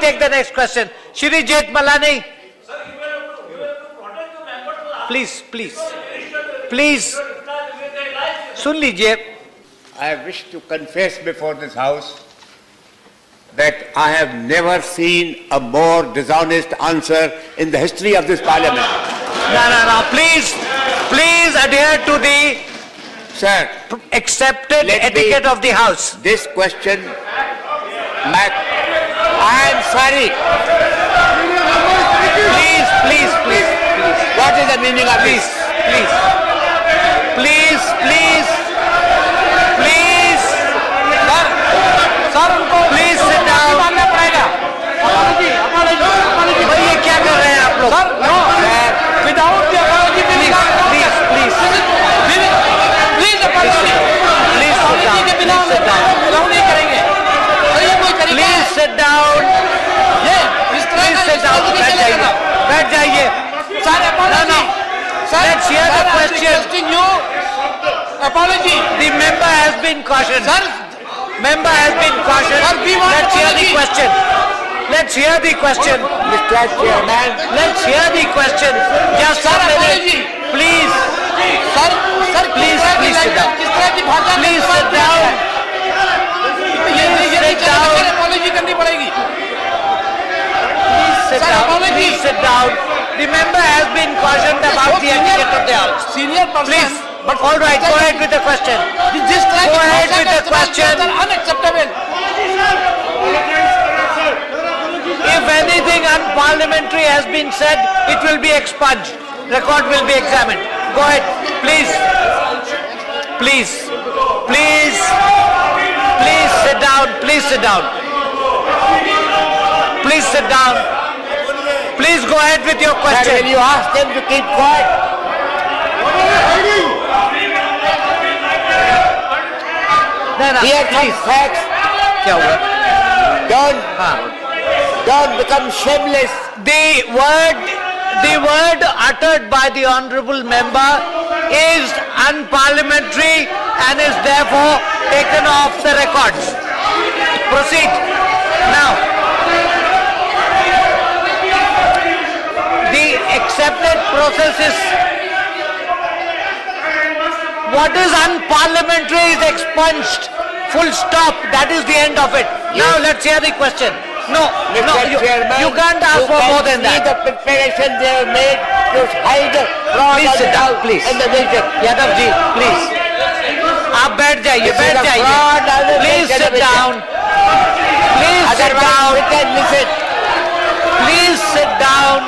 take the next question. Shri Jethmalani. Please, please. Please. सुन लीजिए. I wish to confess before this House that I have never seen a more dishonest answer in the history of this Parliament. No. Please adhere to the Sir, accepted etiquette of the House. this question, I am sorry. Please. What is the meaning of this? Please. Please sit down. भाई ये क्या कर रहे हैं आप लोग? Please sit down. बैठ जाइए. No. Let's hear the question. The member has been cautioned. Let's hear the question. Mr. Chairman, Let's hear the question. Just a minute. Please sit down. Please sit down. Please sit down. The member has been cautioned about the etiquette of the House. Senior person. Please. But all right, go ahead with the question. Go ahead with the question. Unacceptable. If anything unparliamentary has been said, it will be expunged. Record will be examined. Go ahead, please. Please sit down. Please go ahead with your sir, question. will you ask them to keep quiet? No, Here some please. facts. क्या हुआ? Don't become shameless. The word uttered by the honourable member is unparliamentary and is therefore taken off the records. Proceed. Now, the accepted process is what is unparliamentary is expunged. Full stop. That is the end of it. Now let's hear the question. No, Chairman, you can't ask for more than that. You can see the preparation they have made to hide fraud Please sit down, and please. and the nation. Yadav ji, please. आप बैठ जाइए. Please sit down. Otherwise, we can miss it. Please sit down.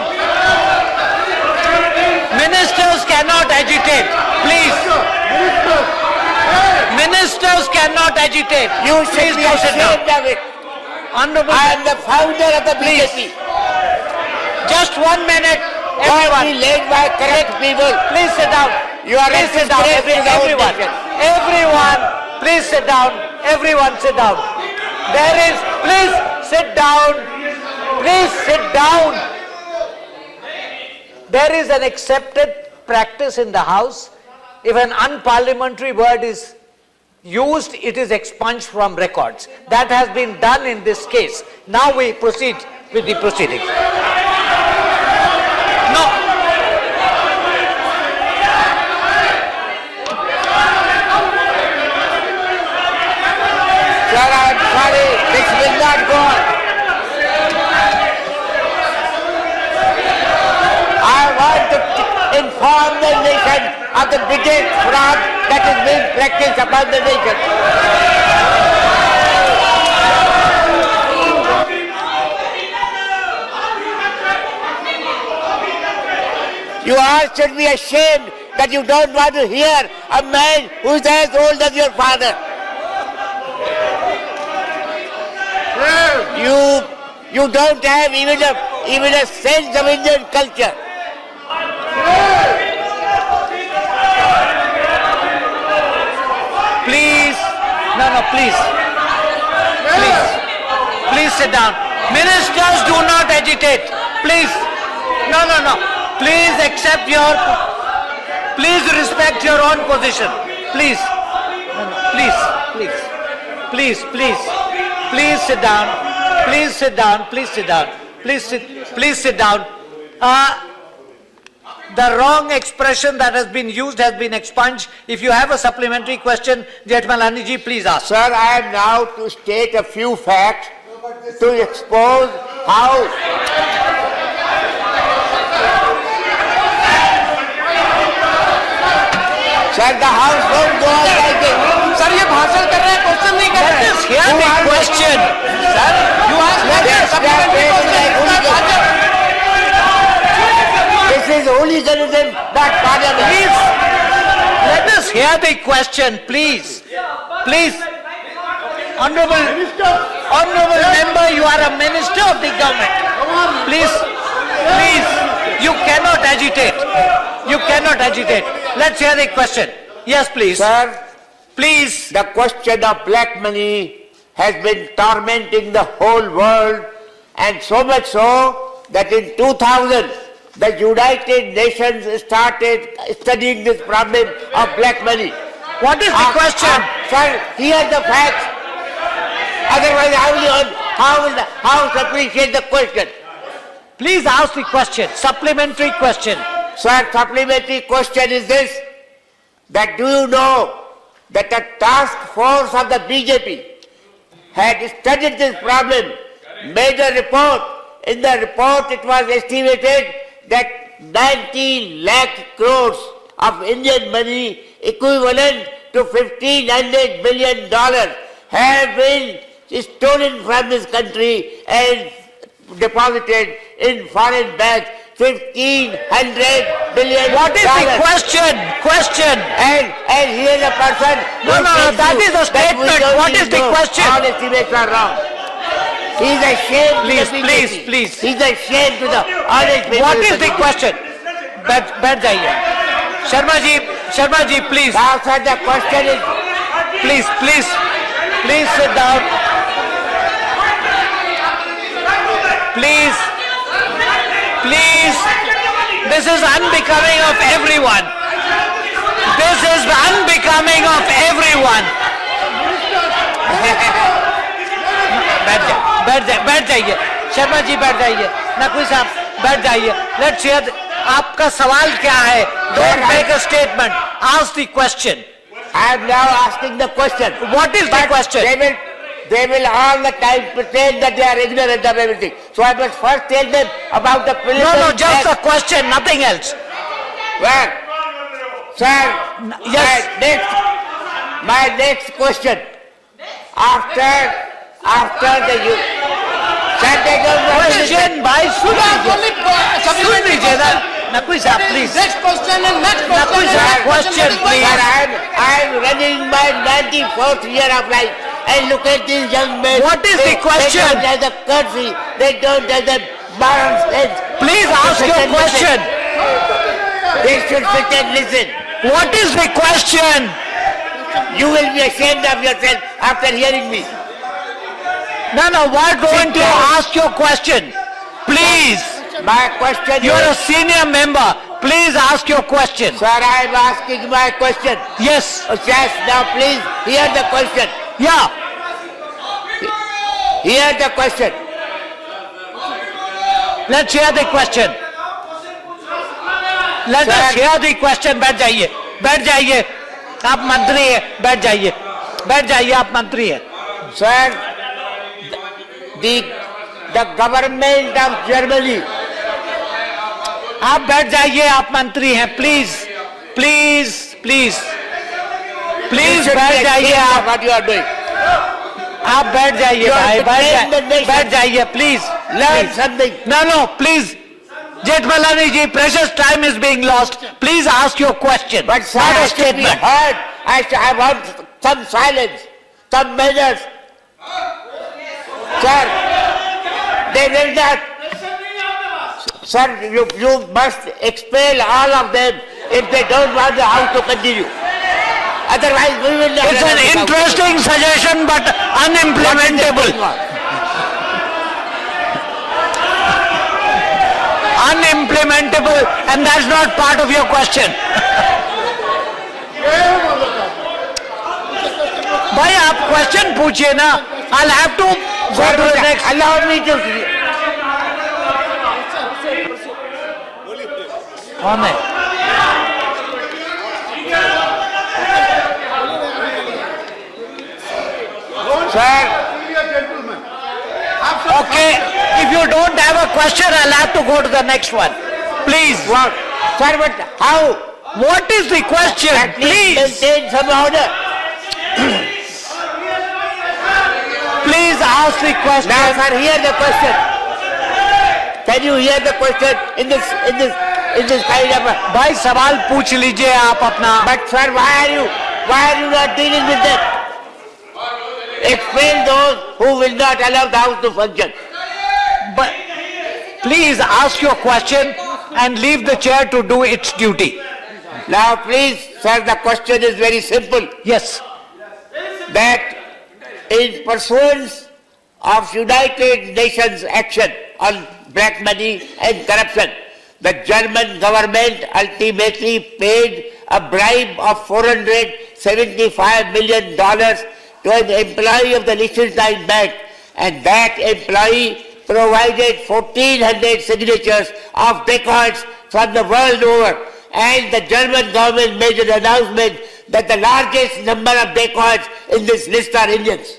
Ministers cannot agitate. Please. Ministers cannot agitate. You should be go sit down. ashamed of it. Honorable. I am the founder of the BJP. Just 1 minute. Don't Everyone. be led by correct people. Please sit down. You are Please sit down. Everyone. Please sit down. Everyone sit down. Please sit down. There is an accepted practice in the House. If an unparliamentary word is used, it is expunged from records. That has been done in this case. Now we proceed with the proceedings. No. Sir, I am sorry. This will not go on. I want to inform the nation of the biggest fraud that is being practiced upon the nation. You all should be ashamed that you don't want to hear a man who is as old as your father. You don't have even a sense of Indian culture. Please. No, please. Please sit down. Ministers do not agitate. Please. No. Please accept please respect your own position. Please. Please sit down. Please sit down, please sit down. Please sit down. The wrong expression that has been used has been expunged. If you have a supplementary question, Jethmalani ji, please ask. Sir, I am now to state a few facts to expose how Sir, the house won't go on like this. Sir ये भाषण कर रहे हैं, question नहीं कर रहे हैं. Hear the question. Sir, you ask supplementary question. This is hooliganism, not parliament. Please, let us hear the question, please. Please. Honorable member, you are a minister of the government. Please, you cannot agitate. You cannot agitate. Let's hear the question. Yes, please. Sir, Please. the question of black money has been tormenting the whole world, and so much so that in 2000, the United Nations started studying this problem of black money. What is the question? Sir, here the facts. Otherwise, how will the House appreciate the question? Please ask the question. Supplementary question. Sir, supplementary question is this, that do you know that the task force of the BJP had studied this problem, made a report. In the report, it was estimated that 90 lakh crores of Indian money equivalent to $1,500 billion have been stolen from this country and deposited in foreign banks. $1,500 billion. What is the question? Question. And here is a person. No, that is a statement. What is the question? All estimates are wrong. He is ashamed. Please. He is ashamed to the honest people. What is the question? बैठ जाइए. Sharma ji, please. Now, sir, the question is. Please sit down. Please. This is unbecoming of everyone. This is unbecoming of everyone. बैठ जाइए. शर्मा जी बैठ जाइए. नकवी साहब बैठ जाइए. Let's hear. आपका सवाल क्या है? Don't make a statement. Ask the question. I am now asking the question. What is the question? They will all the time pretend that they are ignorant of everything. So I must first tell them about the preliminary. No, just a question, nothing else. Well, sir, Yes. my next question. After the Question by सुन लीजिए ना. नकवी साहब, please. Next question and next Naqvi question. sir, question, please. Sir, I am running my 94th year of life. And look at these young men. What is the question? They don't have the courtesy. They don't have the moral sense. Please ask your question. They should sit and listen. What is the question? You will be ashamed of yourself after hearing me. No, why don't you ask your question? Please. My question You are a is, senior member. Please ask your question. sir, I am asking my question. Yes. Yes, now please hear the question. Yeah. Hear the question. Let's hear the question. Let us hear the question. बैठ जाइए. आप मंत्री हैं. बैठ जाइए. आप मंत्री हैं. Sir, the government of Germany. आप बैठ जाइए. आप मंत्री हैं. प्लीज बैठ जाइए. आप What you are doing? आप बैठ जाइए भाई. बैठ जाइए please. Learn something. No, please. Jethmalani ji, precious time is being lost. Please ask your question. But sir, Not I a should be statement. heard. I want some silence, some manners. Sir, they will not. Sir, you must expel all of them if they don't want the house to continue. Otherwise, we will not. It's an interesting suggestion but unimplementable. Unimplementable, and that's not part of your question. भाई आप question पूछिए ना. I'll have to go to the next. Allow me to. One minute. Sir, Okay, if you don't have a question, I'll have to go to the next one. Please. what? Sir, but how? What is the question? At least Please, maintain some order. please ask the question. Now, sir, hear the question. Can you hear the question in this kind of a... भाई सवाल पूछ लीजिए आप अपना. But sir, why are you not dealing with that? Explain those who will not allow the house to function. But please ask your question and leave the chair to do its duty. Now, please, sir, the question is very simple. Yes. That in pursuance of United Nations action on black money and corruption, the German government ultimately paid a bribe of $475 million to an employee of the Liechtenstein Bank, and that employee provided 1,400 signatures of dacoits from the world over, and the German government made an announcement that the largest number of dacoits in this list are Indians.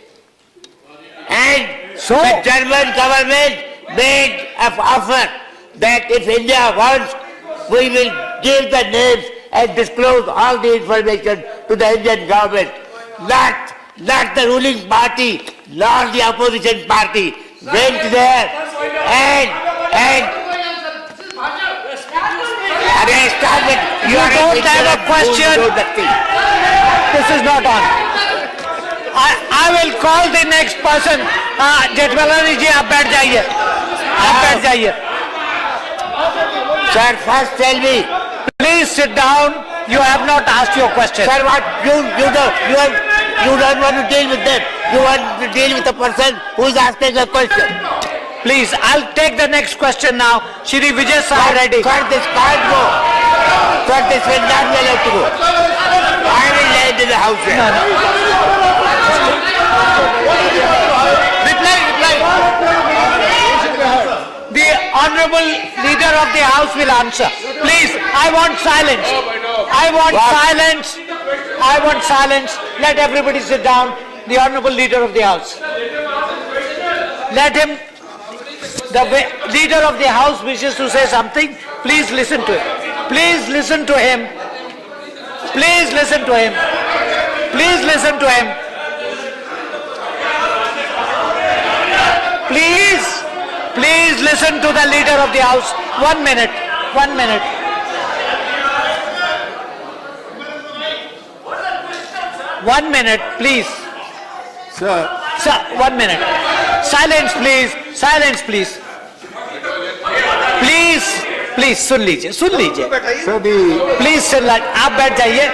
And So- the German government made an offer that if India wants, we will give the names and disclose all the information to the Indian government. Not the ruling party, nor the opposition party went there and stop it. You are don't have a ignorant question. fool, you know nothing. This is not on. I will call the next person. Jethmalani जी आप बैठ जाइए. आप बैठ जाइए. Sir, first tell me, Please sit down. You have not asked your question. sir, what you don't want to deal with them. You want to deal with the person who is asking a question. Please, I'll take the next question now. Shri Vijay Sai Reddy. Sir, this can't go. Sir, this will not be allowed to go. I will land in the house here. Reply. The Honorable Leader of the House will answer. Please, I want silence. I want silence. I want silence. Let everybody sit down. The Honorable Leader of the House. Let him, Leader of the House wishes to say something. Please listen to him. Please listen to him. Please listen to him. Please listen to him. Please listen to the Leader of the House. 1 minute. 1 minute. One minute, please. Sir, Sir, 1 minute. Silence, please. Silence, please. Please, सुन लीजिए. sir, the please सुन आप बैठ जाइए.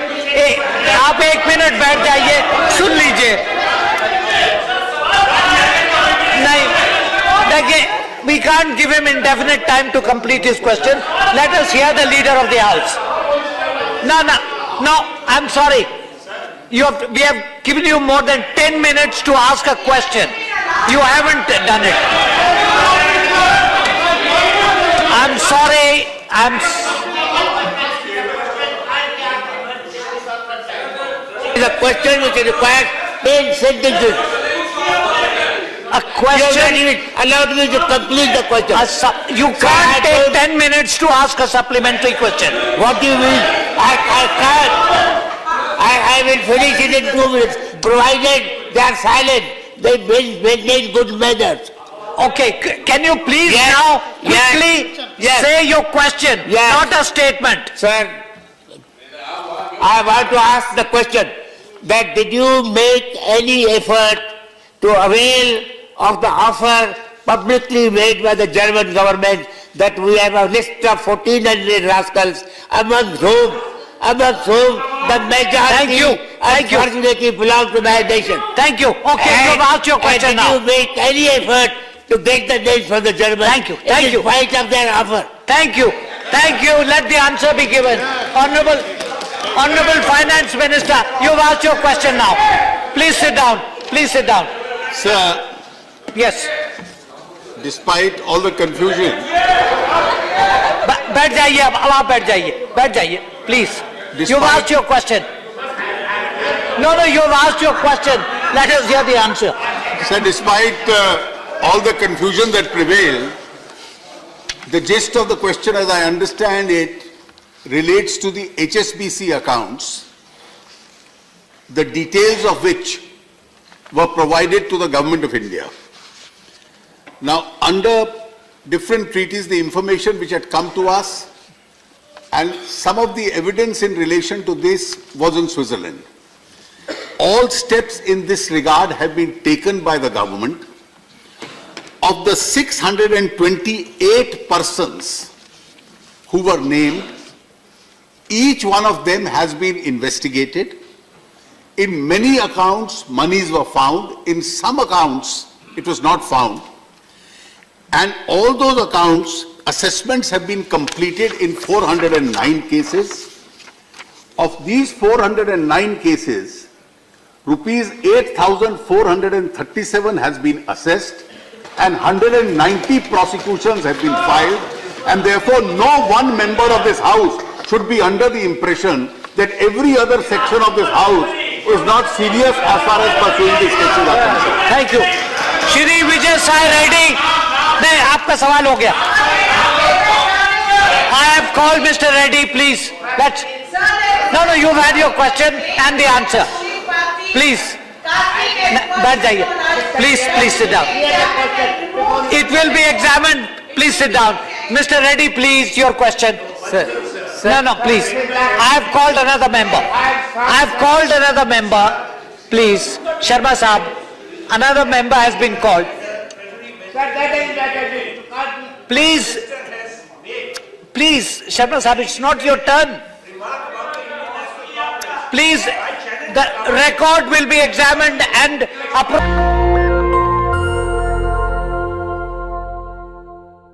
आप 1 minute बैठ जाइए. सुन लीजिए. नहीं, देखिए, we can't give him indefinite time to complete his question. Let us hear the Leader of the House. No, I'm sorry. We have given you more than 10 minutes to ask a question. You haven't done it. I'm sorry. It's a question which requires 10 sentences. A You have question. not even allowed me to complete the question. You can't take 10 minutes to ask a supplementary question. What do you mean? I can't. I will finish it in 2 minutes, provided they are silent. They maintain good manners. Okay, can you please Yes, now yes, quickly yes. say your question, Yes. not a statement? Sir, I want to ask the question that did you make any effort to avail of the offer publicly made by the German government that we have a list of 1,400 rascals among whom the majority Thank you. unfortunately belong to my nation. Thank you. Okay, you have asked your question and did now. you make any effort to get the names from the Germans? Thank you, thank you. In spite of their offer. Thank you. Let the answer be given. Honorable Finance Minister, you have asked your question now. Please sit down. sir, Yes. Despite all the confusion, बैठ जाइए अब आप बैठ जाइए please. You've Despite- asked your question. No, you've asked your question. Let us hear the answer. sir, despite all the confusion that prevailed, the gist of the question, as I understand it, relates to the HSBC accounts, the details of which were provided to the Government of India. Now, under different treaties, the information which had come to us and some of the evidence in relation to this was in Switzerland. All steps in this regard have been taken by the government. Of the 628 persons who were named, each one of them has been investigated. In many accounts, monies were found. In some accounts, it was not found. And all those accounts, assessments have been completed in 409 cases. Of these 409 cases, rupees 8,437 has been assessed and 190 prosecutions have been filed, and therefore no one member of this house should be under the impression that every other section of this house is not serious as far as pursuing these cases are concerned. Thank you. Shri Vijay Sai Reddy. नहीं, आपका सवाल हो गया. I have called Mr. Reddy, please. Let's. No, you've had your question and the answer. Please. बैठ जाइए. Please sit down. It will be examined. Please sit down. Mr. Reddy, please, your question. Sir, No, please. I have called another member. Please. Sharma Saab, another member has been called. Please, Sharma Saab, it's not your turn. Please, the record will be examined and approved.